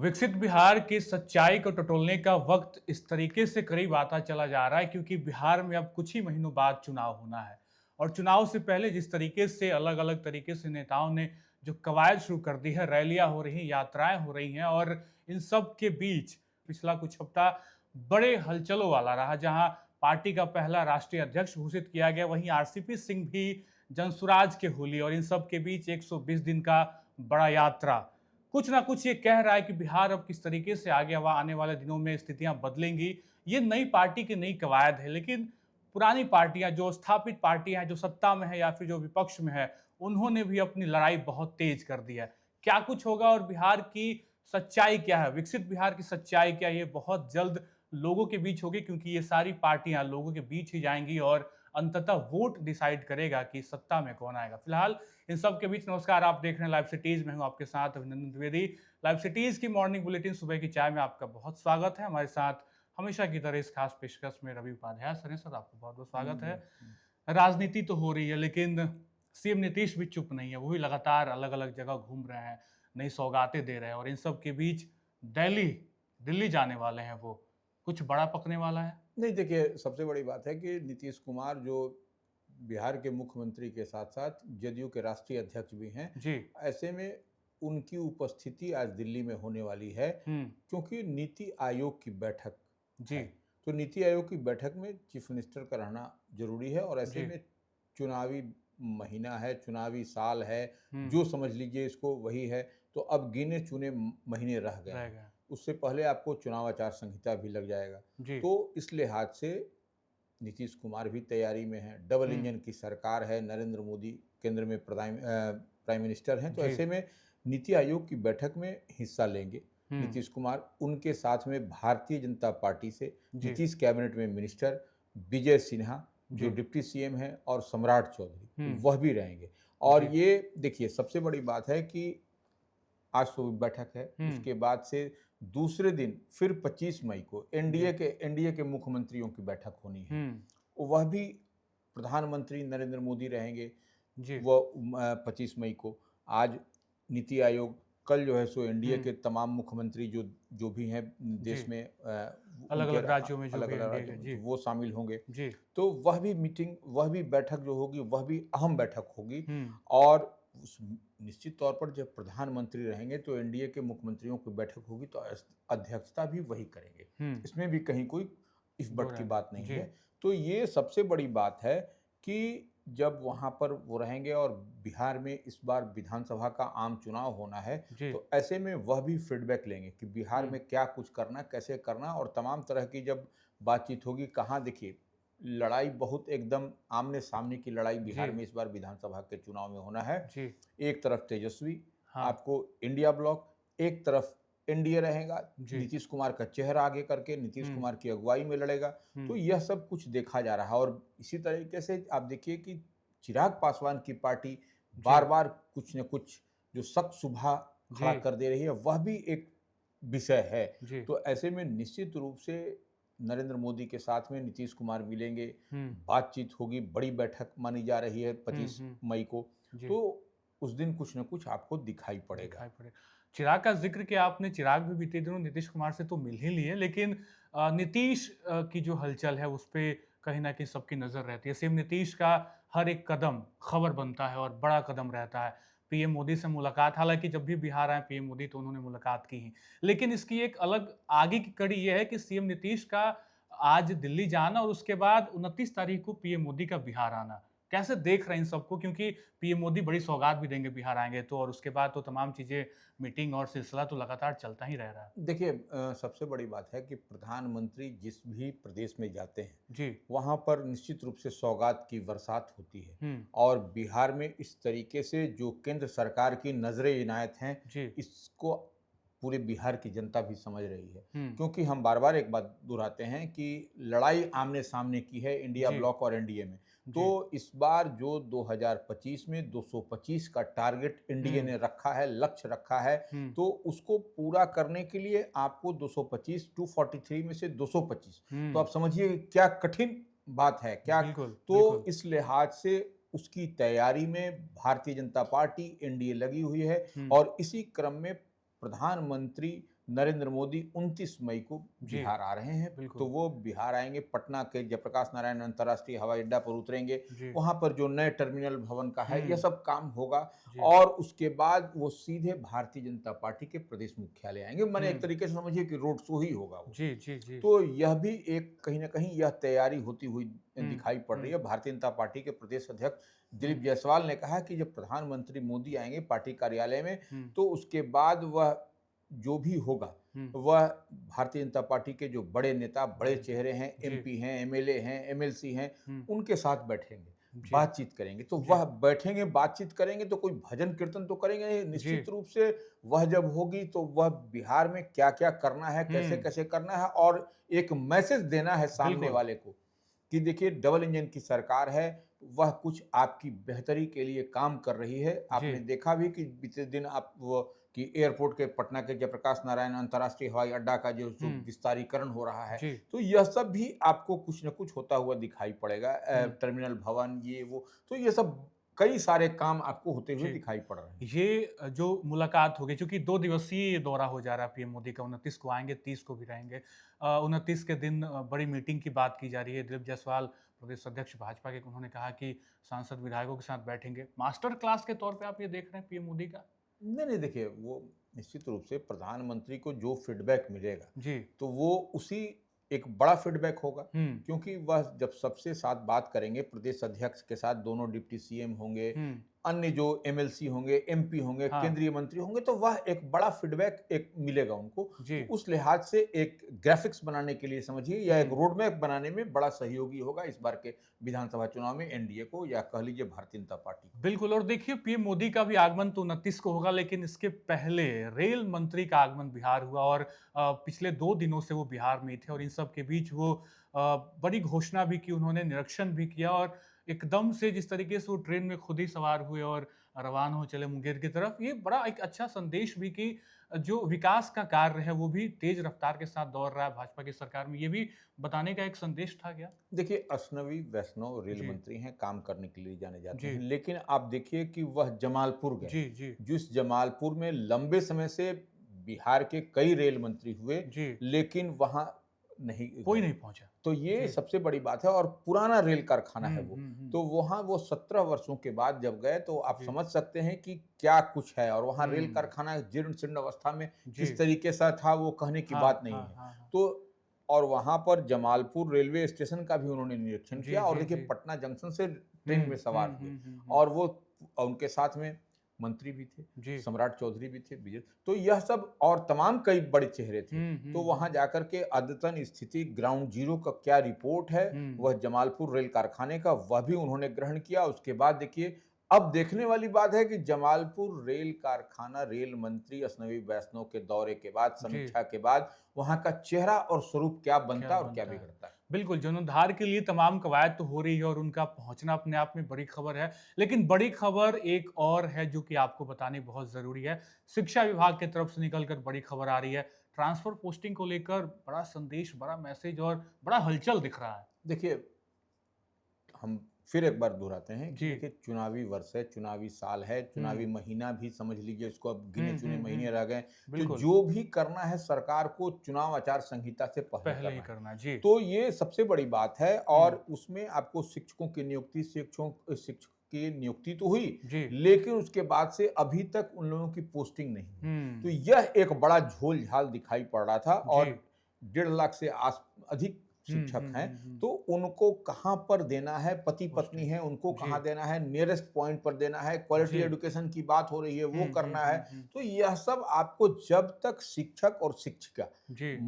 विकसित बिहार की सच्चाई को टटोलने का वक्त इस तरीके से करीब आता चला जा रहा है क्योंकि बिहार में अब कुछ ही महीनों बाद चुनाव होना है। और चुनाव से पहले जिस तरीके से अलग अलग तरीके से नेताओं ने जो कवायद शुरू कर दी है, रैलियां हो रही हैं, यात्राएं हो रही हैं, और इन सब के बीच पिछला कुछ हफ्ता बड़े हलचलों वाला रहा, जहां पार्टी का पहला राष्ट्रीय अध्यक्ष घोषित किया गया, वहीं आरसीपी सिंह भी जनसुराज के होली, और इन सब के बीच 120 दिन का बड़ा यात्रा कुछ ना कुछ ये कह रहा है कि बिहार अब किस तरीके से आगे आने वाले दिनों में स्थितियां बदलेंगी। ये नई पार्टी की नई कवायद है, लेकिन पुरानी पार्टियां, जो स्थापित पार्टियां हैं, जो सत्ता में है या फिर जो विपक्ष में है, उन्होंने भी अपनी लड़ाई बहुत तेज कर दी है। क्या कुछ होगा और बिहार की सच्चाई क्या है, विकसित बिहार की सच्चाई क्या है, ये बहुत जल्द लोगों के बीच होगी, क्योंकि ये सारी पार्टियां लोगों के बीच ही जाएंगी और अंततः वोट डिसाइड करेगा कि सत्ता में कौन आएगा। फिलहाल इन सब के बीच नमस्कार, आप देख रहे हैं लाइव सिटीज में, हूं आपके साथ अभिनंदन द्विवेदी। लाइव सिटीज की मॉर्निंग बुलेटिन सुबह की चाय में आपका बहुत स्वागत है। हमारे साथ हमेशा की तरह इस खास पेशकश में रवि उपाध्याय सर हैं। सर, आपको बहुत बहुत स्वागत है। राजनीति तो हो रही है, लेकिन सीएम नीतीश भी चुप नहीं है, वो भी लगातार अलग अलग जगह घूम रहे हैं, नई सौगातें दे रहे हैं, और इन सब के बीच दिल्ली जाने वाले हैं। वो कुछ बड़ा पकने वाला है। नहीं, देखिए, सबसे बड़ी बात है कि नीतीश कुमार जो बिहार के मुख्यमंत्री के साथ साथ जदयू के राष्ट्रीय अध्यक्ष भी हैं, जी। ऐसे में उनकी उपस्थिति आज दिल्ली में होने वाली है, क्योंकि नीति आयोग की बैठक जी है। तो नीति आयोग की बैठक में चीफ मिनिस्टर का रहना जरूरी है, और ऐसे में चुनावी महीना है, चुनावी साल है, जो समझ लीजिए इसको वही है। तो अब गिने चुने महीने रह गए, उससे पहले आपको चुनाव आचार संहिता भी लग जाएगा। तो इस लिहाज से नीतीश कुमार भी तैयारी में है। डबल इंजन की सरकार है, नरेंद्र मोदी केंद्र में प्राइम मिनिस्टर हैं, तो ऐसे में नीति आयोग की बैठक में हिस्सा लेंगे नीतीश कुमार। उनके साथ में भारतीय जनता पार्टी से नीतीश कैबिनेट में मिनिस्टर विजय सिन्हा जो डिप्टी सीएम है, और सम्राट चौधरी वह भी रहेंगे। और ये देखिए, सबसे बड़ी बात है कि आज तो बैठक है, उसके बाद से दूसरे दिन फिर 25 मई को एनडीए के मुख्यमंत्रियों की बैठक होनी है। वह भी प्रधानमंत्री नरेंद्र मोदी रहेंगे वो 25 मई को। आज नीति आयोग, कल जो है सो एनडीए के तमाम मुख्यमंत्री जो भी हैं देश में, अलग अलग राज्यों में, तो वो शामिल होंगे। तो वह भी मीटिंग, वह भी बैठक जो होगी, वह भी अहम बैठक होगी। और निश्चित तौर पर जब प्रधानमंत्री रहेंगे तो एनडीए के मुख्यमंत्रियों की बैठक होगी, तो अध्यक्षता भी वही करेंगे। इसमें भी कहीं कोई इस बट की बात नहीं है। तो ये सबसे बड़ी बात है कि जब वहां पर वो रहेंगे, और बिहार में इस बार विधानसभा का आम चुनाव होना है, तो ऐसे में वह भी फीडबैक लेंगे कि बिहार में क्या कुछ करना, कैसे करना, और तमाम तरह की जब बातचीत होगी। कहाँ देखिए, लड़ाई बहुत एकदम आमने सामने की लड़ाई बिहार में इस बार विधानसभा के चुनाव में होना है। एक तरफ तेजस्वी, आपको इंडिया ब्लॉक, एक तरफ एनडीए रहेगा, नीतीश कुमार का चेहरा आगे करके नीतीश कुमार की अगुवाई में लड़ेगा। तो यह सब कुछ देखा जा रहा है। और इसी तरीके से आप देखिए कि चिराग पासवान की पार्टी बार बार कुछ न कुछ जो शक शुबा खड़ा कर दे रही है, वह भी एक विषय है। तो ऐसे में निश्चित रूप से नरेंद्र मोदी के साथ में नीतीश कुमार मिलेंगे, बातचीत होगी, बड़ी बैठक मानी जा रही है 25 मई को। तो उस दिन कुछ न कुछ आपको दिखाई पड़ेगा। चिराग का जिक्र किया आपने, चिराग भी बीते दिनों नीतीश कुमार से तो मिल ही लिए, लेकिन नीतीश की जो हलचल है उस पर कहीं ना कहीं सबकी नजर रहती है। सीएम नीतीश का हर एक कदम खबर बनता है और बड़ा कदम रहता है। पीएम मोदी से मुलाकात, हालांकि जब भी बिहार आए पीएम मोदी तो उन्होंने मुलाकात की ही, लेकिन इसकी एक अलग आगे की कड़ी यह है कि सीएम नीतीश का आज दिल्ली जाना और उसके बाद 29 तारीख को पीएम मोदी का बिहार आना, कैसे देख रहे हैं इन सबको? क्योंकि पीएम मोदी बड़ी सौगात भी देंगे बिहार आएंगे तो, और उसके बाद तो तमाम चीजें, मीटिंग और सिलसिला तो लगातार चलता ही रह रहा है। देखिए, सबसे बड़ी बात है कि प्रधानमंत्री जिस भी प्रदेश में जाते हैं वहां पर निश्चित रूप से सौगात की बरसात होती है। और बिहार में इस तरीके से जो केंद्र सरकार की नजरे इनायत हैं, इसको पूरे बिहार की जनता भी समझ रही है। क्योंकि हम बार बार एक बात दोहराते हैं कि लड़ाई आमने सामने की है इंडिया ब्लॉक और एनडीए में। तो इस बार जो 2025 में 225 का टारगेट एनडीए ने रखा है, लक्ष्य रखा है, तो उसको पूरा करने के लिए आपको 225, 243 में से 225, तो आप समझिए क्या कठिन बात है क्या। तो इस लिहाज से उसकी तैयारी में भारतीय जनता पार्टी, एनडीए लगी हुई है। और इसी क्रम में प्रधानमंत्री नरेंद्र मोदी 29 मई को बिहार आ रहे हैं। तो वो बिहार आएंगे, पटना के जयप्रकाश नारायण अंतर्राष्ट्रीय हवाई अड्डा पर उतरेंगे, वहां पर जो नए टर्मिनल भवन का है यह सब काम होगा, और उसके बाद वो सीधे भारतीय जनता पार्टी के प्रदेश मुख्यालय आएंगे। मैंने एक तरीके से समझिए कि रोड शो ही होगा वो। जी। तो यह भी एक कहीं ना कहीं यह तैयारी होती हुई दिखाई पड़ रही है। भारतीय जनता पार्टी के प्रदेश अध्यक्ष दिलीप जायसवाल ने कहा कि जब प्रधानमंत्री मोदी आएंगे पार्टी कार्यालय में, तो उसके बाद वह जो भी होगा वह भारतीय जनता पार्टी के जो बड़े नेता, बड़े चेहरे हैं, एमपी हैं, एमएलए हैं, एमएलसी हैं, उनके साथ बैठेंगे, बातचीत करेंगे। तो वह बैठेंगे, बातचीत करेंगे, तो कोई भजन कीर्तन तो करेंगे नहीं। निश्चित रूप से वह जब होगी तो वह बिहार में क्या क्या करना है, कैसे कैसे करना है, और एक मैसेज देना है सामने वाले को कि देखिए डबल इंजन की सरकार है, वह कुछ आपकी बेहतरी के लिए काम कर रही है। आपने देखा भी कि बीते दिन आप वो कि एयरपोर्ट के पटना के जयप्रकाश नारायण अंतर्राष्ट्रीय हवाई अड्डा का जो विस्तारीकरण हो रहा है, तो यह सब भी आपको कुछ न कुछ होता हुआ दिखाई पड़ेगा। टर्मिनल भवन, ये वो, तो ये सब कई सारे काम आपको होते हुए दिखाई पड़ रहे हैं। ये जो मुलाकात होगी, क्योंकि 2 दिवसीय दौरा हो जा रहा है पीएम मोदी का, 29 को आएंगे, 30 को भी रहेंगे। 29 के दिन बड़ी मीटिंग की बात की जा रही है। दिलीप जायसवाल प्रदेश अध्यक्ष भाजपा के, उन्होंने कहा कि सांसद विधायकों के साथ बैठेंगे। मास्टर क्लास के तौर पे आप ये देख रहे हैं पीएम मोदी का? नहीं, देखिए, वो निश्चित रूप से प्रधानमंत्री को जो फीडबैक मिलेगा तो वो उसी एक बड़ा फीडबैक होगा, क्योंकि वह जब सबसे साथ बात करेंगे, प्रदेश अध्यक्ष के साथ दोनों डिप्टी सीएम होंगे, अन्य जो एमएलसी होंगे, एमपी होंगे, केंद्रीय मंत्री होंगे, तो वह एक बड़ा फीडबैक एक मिलेगा उनको। तो उस लिहाज से एक ग्राफिक्स बनाने के लिए समझिए, या एक रोड मैप बनाने में बड़ा सहयोगी होगा इस बार के विधानसभा चुनाव में एनडीए को, या कह लीजिए भारतीय जनता पार्टी। बिल्कुल। और देखिए, पीएम मोदी का भी आगमन तो 29 को होगा, लेकिन इसके पहले रेल मंत्री का आगमन बिहार हुआ, और पिछले 2 दिनों से वो बिहार में थे, और इन सब के बीच वो बड़ी घोषणा भी की, उन्होंने निरीक्षण भी किया, और एकदम से जिस तरीके से वो ट्रेन में खुद ही सवार हुए और रवाना हो चले मुंगेर की तरफ, ये बड़ा एक अच्छा संदेश भी कि जो विकास का कार्य है वो भी तेज रफ्तार के साथ दौड़ रहा है भाजपा की सरकार में, ये भी बताने का एक संदेश था क्या? देखिए, अश्विनी वैष्णव रेल मंत्री हैं, काम करने के लिए जाने जाते हैं, लेकिन आप देखिए कि वह जमालपुर गए, जिस जमालपुर में लंबे समय से बिहार के कई रेल मंत्री हुए, लेकिन वहां कोई नहीं पहुंचा। तो ये सबसे बड़ी बात है, और पुराना रेल कारखाना है वो। तो वहां वो 17 वर्षों के बाद जब गए, तो आप समझ सकते हैं कि क्या कुछ है, और वहां रेल कारखाना जीर्ण शीर्ण अवस्था में किस तरीके से था, वो कहने की बात नहीं है। तो और वहां पर जमालपुर रेलवे स्टेशन का भी उन्होंने निरीक्षण किया, और देखिए पटना जंक्शन से ट्रेन में सवार हुए, और वो उनके साथ में मंत्री भी थे, सम्राट चौधरी भी थे, विजय, तो यह सब और तमाम कई बड़े चेहरे थे। तो वहां जाकर के अद्यतन स्थिति, ग्राउंड जीरो का क्या रिपोर्ट है, वह जमालपुर रेल कारखाने का, वह भी उन्होंने ग्रहण किया। उसके बाद देखिए, अब देखने वाली बात है कि जमालपुर रेल कारखाना रेल मंत्री अश्विनी वैष्णव के दौरे के बाद, समीक्षा के बाद, वहां का चेहरा और स्वरूप क्या बनता है और क्या बिगड़ता है। बिल्कुल, जीर्णोद्धार के लिए तमाम कवायद तो हो रही है, और उनका पहुंचना अपने आप में बड़ी खबर है। लेकिन बड़ी खबर एक और है जो कि आपको बतानी बहुत जरूरी है। शिक्षा विभाग की तरफ से निकलकर बड़ी खबर आ रही है। ट्रांसफर पोस्टिंग को लेकर बड़ा संदेश, बड़ा मैसेज और बड़ा हलचल दिख रहा है। देखिए, हम फिर एक बार दोहराते हैं कि चुनावी वर्ष है, चुनावी साल है, चुनावी महीना भी समझ लीजिए इसको, अब गिने चुने महीने रह गए। तो जो भी करना है सरकार को चुनाव आचार संहिता से पहले ही करना है। तो ये सबसे बड़ी बात है, और उसमें आपको शिक्षकों की नियुक्ति, शिक्षक की नियुक्ति तो हुई, लेकिन उसके बाद से अभी तक उन लोगों की पोस्टिंग नहीं। तो यह एक बड़ा झोल झाल दिखाई पड़ रहा था, और 1.5 लाख से अधिक शिक्षक हैं, तो उनको कहां पर देना है, पति पत्नी है उनको कहां देना है, नियरेस्ट पॉइंट पर देना है, क्वालिटी एजुकेशन की बात हो रही है, वो करना है। तो यह सब आपको, जब तक शिक्षक और शिक्षिका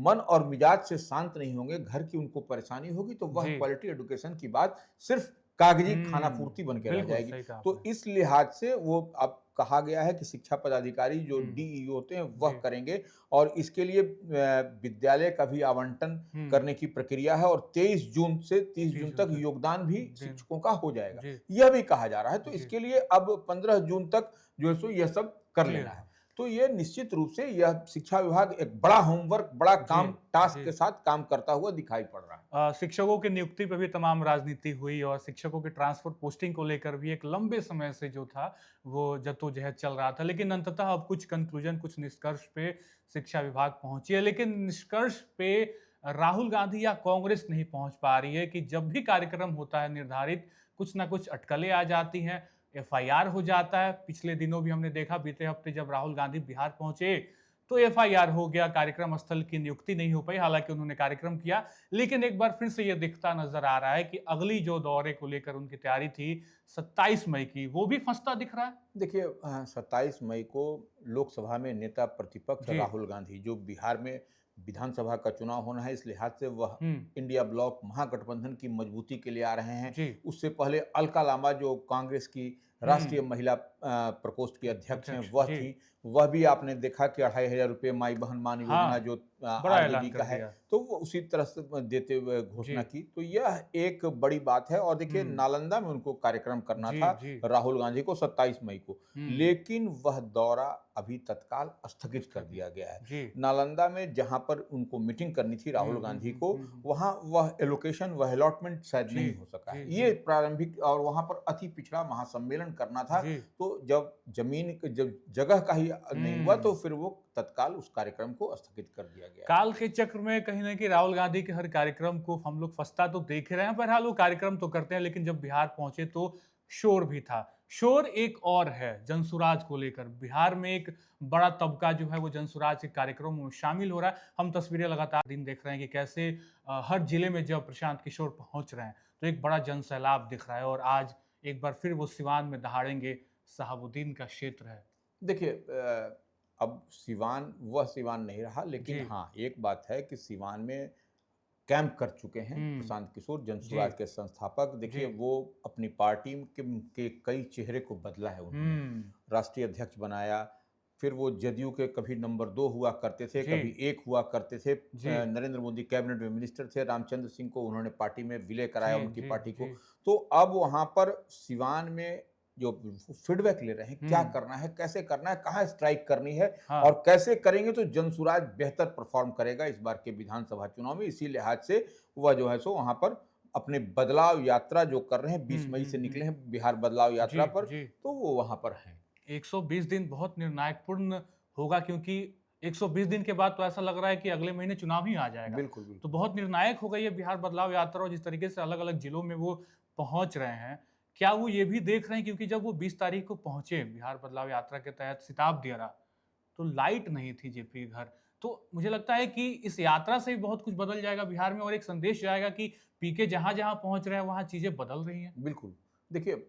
मन और मिजाज से शांत नहीं होंगे, घर की उनको परेशानी होगी, तो वह क्वालिटी एजुकेशन की बात सिर्फ कागजी खाना पूर्ति बन के रह जाएगी। तो इस लिहाज से वो अब कहा गया है कि शिक्षा पदाधिकारी जो डीईओ होते हैं वह करेंगे, और इसके लिए विद्यालय का भी आवंटन करने की प्रक्रिया है, और 23 जून से 30 जून तक योगदान भी शिक्षकों का हो जाएगा, यह भी कहा जा रहा है। तो इसके लिए अब 15 जून तक जो है सो यह सब कर लेना है। तो ये निश्चित रूप से यह शिक्षा विभाग एक बड़ा होमवर्क, बड़ा काम, टास्क के साथ काम करता हुआ दिखाई पड़ रहा है। शिक्षकों की नियुक्ति पे भी तमाम राजनीति हुई और शिक्षकों के ट्रांसफर पोस्टिंग को लेकर भी एक लंबे समय से जो था वो जद्दोजहद चल रहा था, लेकिन अंततः अब कुछ कंक्लूजन, कुछ निष्कर्ष पे शिक्षा विभाग पहुंची है। लेकिन निष्कर्ष पे राहुल गांधी या कांग्रेस नहीं पहुंच पा रही है कि जब भी कार्यक्रम होता है निर्धारित, कुछ ना कुछ अटकलें आ जाती हैं, एफआईआर हो जाता है। पिछले दिनों भी हमने देखा, बीते हफ्ते जब राहुल गांधी बिहार पहुंचे तो एफआईआर हो गया, कार्यक्रम स्थल की नियुक्ति नहीं हो पाई, हालांकि उन्होंने कार्यक्रम किया। लेकिन एक बार फिर से यह दिखता नजर आ रहा है कि अगली जो दौरे को लेकर उनकी तैयारी थी 27 मई की, वो भी फंसता दिख रहा है। देखिए 27 मई को लोकसभा में नेता प्रतिपक्ष राहुल गांधी, जो बिहार में विधानसभा का चुनाव होना है, इस लिहाज से वह इंडिया ब्लॉक महागठबंधन की मजबूती के लिए आ रहे हैं। उससे पहले अलका लांबा, जो कांग्रेस की राष्ट्रीय महिला प्रकोष्ठ की अध्यक्ष हैं, वह थी। वह भी आपने देखा कि 2,500 रुपये माई बहन मान योजना जो आरजेडी का है, तो वो उसी तरह से देते हुए घोषणा की। तो यह एक बड़ी बात है। और देखिए नालंदा में उनको कार्यक्रम करना था राहुल गांधी को 27 मई को, लेकिन वह दौरा अभी तत्काल स्थगित कर दिया गया है। नालंदा में जहां पर उनको मीटिंग करनी थी राहुल गांधी को, वहां वह एलोकेशन, वह अलॉटमेंट शायद नहीं हो सका है। ये प्रारंभिक, और वहां पर अति पिछड़ा महासम्मेलन करना था, तो जब जब जगह का ही नहीं हुआ तो फिर वो तत्काल उस कार्यक्रम को स्थगित कर दिया गया। काल के चक्र में कहीं ना कहीं राहुल गांधी के हर कार्यक्रम को हम लोग फंसता तो देख रहे हैं। बहरहाल वो कार्यक्रम तो करते हैं, लेकिन जब बिहार पहुंचे तो शोर भी था। शोर एक और है जनसुराज को लेकर। बिहार में एक बड़ा तबका जो है वो जनसुराज के कार्यक्रमों में शामिल हो रहा है। हम तस्वीरें लगातार दिन देख रहे हैं कि कैसे हर जिले में जब प्रशांत किशोर पहुंच रहे हैं तो एक बड़ा जनसैलाब दिख रहा है। और आज एक बार फिर वो सिवान में दहाड़ेंगे, शहाबुद्दीन का क्षेत्र है। देखिए अब सिवान वह सिवान नहीं रहा, लेकिन हाँ एक बात है कि सिवान में कैंप कर चुके हैं प्रशांत किशोर, जनसुराज के संस्थापक। देखिए वो अपनी पार्टी के कई चेहरे को बदला है उन्होंने। राष्ट्रीय अध्यक्ष बनाया, फिर वो जदयू के कभी नंबर 2 हुआ करते थे, कभी 1 हुआ करते थे। नरेंद्र मोदी कैबिनेट में मिनिस्टर थे। रामचंद्र सिंह को उन्होंने पार्टी में विलय कराया, उनकी पार्टी को। तो अब वहां पर सिवान में जो फीडबैक ले रहे हैं, क्या करना है, कैसे करना है, कहाँ स्ट्राइक करनी है, और कैसे करेंगे तो जनसुराज बेहतर परफॉर्म करेगा इस बार के विधानसभा चुनाव में। इसी लिहाज से वह जो है सो वहां पर अपने बदलाव यात्रा जो कर रहे हैं, 20 मई से निकले हैं बिहार बदलाव यात्रा पर, तो वो वहां पर हैं। 120 दिन बहुत निर्णायकपूर्ण होगा, क्योंकि 120 दिन के बाद तो ऐसा लग रहा है कि अगले महीने चुनाव ही आ जाएगा। बिल्कुल। तो बहुत निर्णायक होगा ये बिहार बदलाव यात्रा। और जिस तरीके से अलग अलग जिलों में वो पहुंच रहे हैं, क्या वो ये भी देख रहे हैं, क्योंकि जब वो 20 तारीख को पहुंचे बिहार बदलाव यात्रा के तहत सिताब दियारा, तो लाइट नहीं थी जेपी के घर। तो मुझे लगता है कि इस यात्रा से भी बहुत कुछ बदल जाएगा बिहार में, और एक संदेश जाएगा कि पीके जहां जहां पहुंच रहे हैं वहां चीजें बदल रही हैं। बिल्कुल। देखिए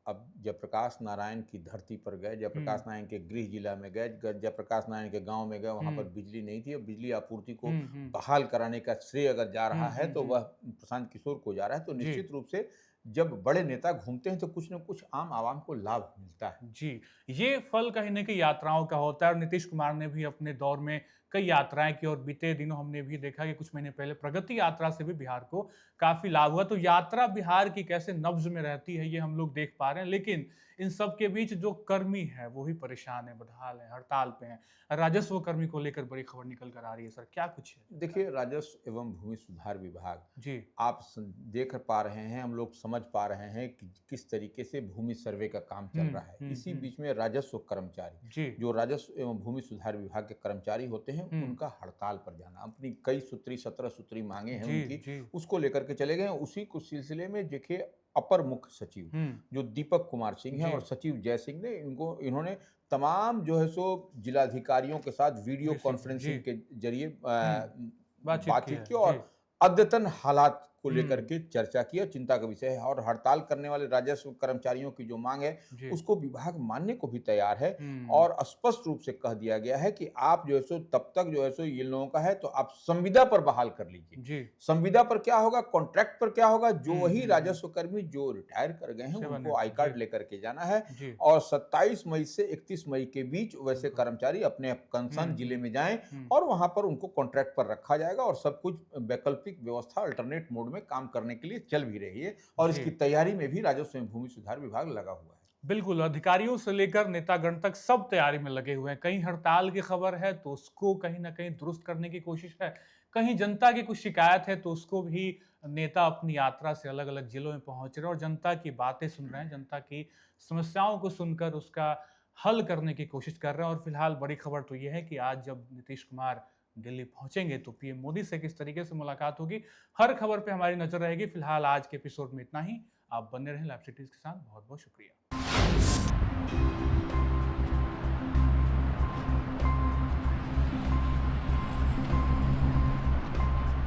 अब जयप्रकाश नारायण की धरती पर गए, जयप्रकाश नारायण के गृह जिला में गए, जयप्रकाश नारायण के गांव में गए, वहां पर बिजली नहीं थी। अब बिजली आपूर्ति को बहाल कराने का श्रेय अगर जा रहा है तो वह प्रशांत किशोर को जा रहा है। तो निश्चित रूप से जब बड़े नेता घूमते हैं तो कुछ न कुछ आम आवाम को लाभ मिलता है। जी, ये फल कहीं न कहीं यात्राओं का होता है। और नीतीश कुमार ने भी अपने दौर में कई यात्राएं की, और बीते दिनों हमने भी देखा कि कुछ महीने पहले प्रगति यात्रा से भी बिहार को काफी लाभ हुआ। तो यात्रा बिहार की कैसे नब्ज में रहती है ये हम लोग देख पा रहे हैं। लेकिन इन सब के बीच जो कर्मी है वो भी परेशान है, बदहाल है, हड़ताल पे हैं। राजस्व कर्मी को लेकर बड़ी खबर निकल कर आ रही है सर, क्या कुछ है? देखिए राजस्व एवं भूमि सुधार विभाग, जी आप देख पा रहे हैं, हम लोग समझ पा रहे हैं कि किस तरीके से भूमि सर्वे का काम चल रहा है। इसी बीच में राजस्व कर्मचारी, जो राजस्व एवं भूमि सुधार विभाग के कर्मचारी होते हैं, उनका हड़ताल पर जाना, अपनी कई सूत्री 17 सूत्री मांगे हैं उनकी, उसको लेकर के चले गए। उसी कुछ सिलसिले में देखिए अपर मुख्य सचिव जो दीपक कुमार सिंह हैं और सचिव जय सिंह ने इन्होंने तमाम जो है सो जिलाधिकारियों के साथ वीडियो कॉन्फ्रेंसिंग के जरिए बातचीत की और अद्यतन हालात को लेकर के चर्चा की। और चिंता का विषय है, और हड़ताल करने वाले राजस्व कर्मचारियों की जो मांग है उसको विभाग मानने को भी तैयार है। और स्पष्ट रूप से कह दिया गया है कि आप जो है सो तब तक जो है सो ये लोगों का है तो आप संविदा पर बहाल कर लीजिए। संविदा पर क्या होगा, कॉन्ट्रैक्ट पर क्या होगा, जो वही राजस्व कर्मी जो रिटायर कर गए हैं उनको आई कार्ड लेकर के जाना है। और 27 मई से 31 मई के बीच वैसे कर्मचारी अपने कंसर्न जिले में जाएं और वहां पर उनको कॉन्ट्रैक्ट पर रखा जाएगा। और सब कुछ वैकल्पिक व्यवस्था अल्टरनेट मोड में काम करने के लिए चल भी रही है, और इसकी तैयारी में भी राजस्व एवं भूमि सुधार विभाग लगा हुआ है। बिल्कुल, अधिकारियों से लेकर नेतागण तक सब तैयारी में लगे हुए हैं। कहीं हड़ताल की खबर है तो उसको कहीं न कहीं दुरुस्त करने की कोशिश है। कहीं जनता की कुछ शिकायत है तो उसको भी नेता अपनी यात्रा से अलग-अलग जिलों में पहुँच रहे हैं और जनता की बातें सुन रहे हैं, जनता की समस्याओं को सुनकर उसका हल करने की कोशिश कर रहे हैं। और फिलहाल बड़ी खबर तो ये है कि आज जब नीतीश कुमार दिल्ली पहुँचेंगे तो पीएम मोदी से किस तरीके से मुलाकात होगी, हर खबर पे हमारी नज़र रहेगी। फिलहाल आज के एपिसोड में इतना ही। आप बने रहें लाइव सिटीज़ के साथ। बहुत-बहुत शुक्रिया।